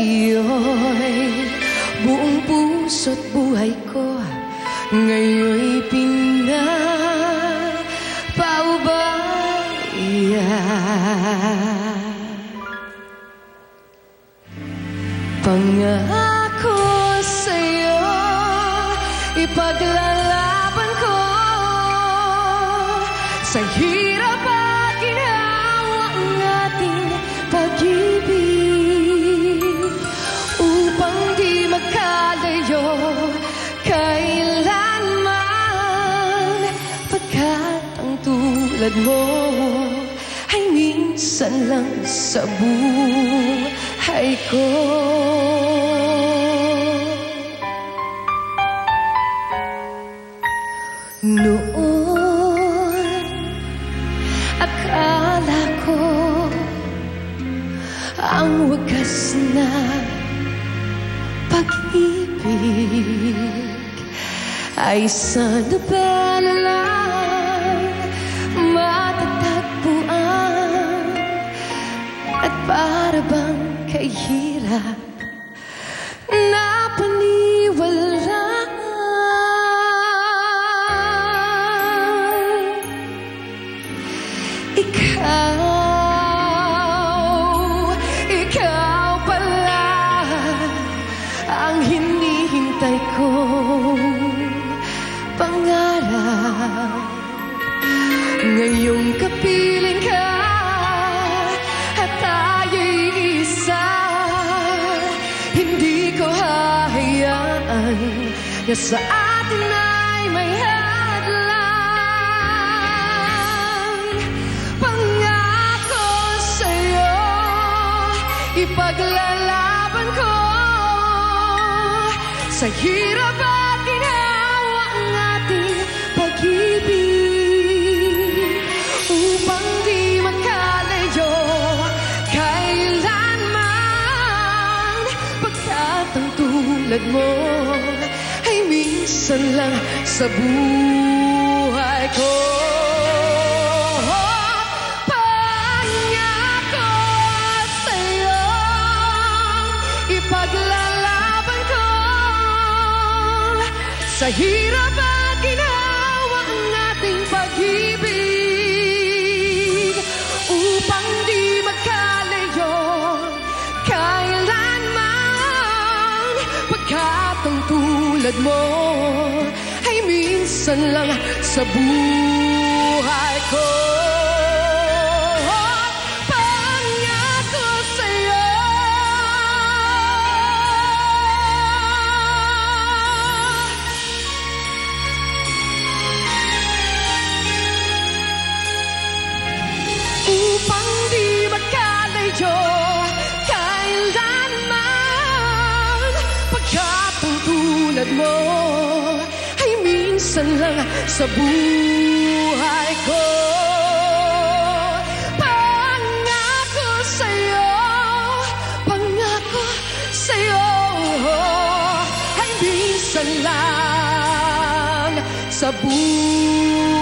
sa'yo'y buong puso't buhay ko ngayon'y pinapaubaya. Pangako sa'yo, ipaglalaban ko sa hirap at ginawa ang ating pag-ibig, upang di magkalayo kailanman, pagkat ang tulad mo ay minsan lang sa buhay ko. Noon, akala ko ang wagas na pag-ibig ay sa nobela lang matatagpuan, at para bang kahirap na paniwalaan. Ikaw pala ang hinihintay kong pangarap. Ngayong kapiling ka at tayo'y isa, hindi ko hahayaan na sa atin ay may ipaglalaban ko sa hirap at ginawa ang ating pag-ibig, upang di magkalayo kailanman, pagkat ang tulad mo ay minsan lang sa buhay ko. Paglalaban ko sa hirap at ginawa ang ating pag-ibig, upang di magkalayo kailanman, pagkat ang tulad mo ay minsan lang sa buhay ko. Upang di magkalayo kailanman, pagkat ang tulad mo ay minsan lang sa buhay ko. Pangako sa'yo ay minsan lang sa buhay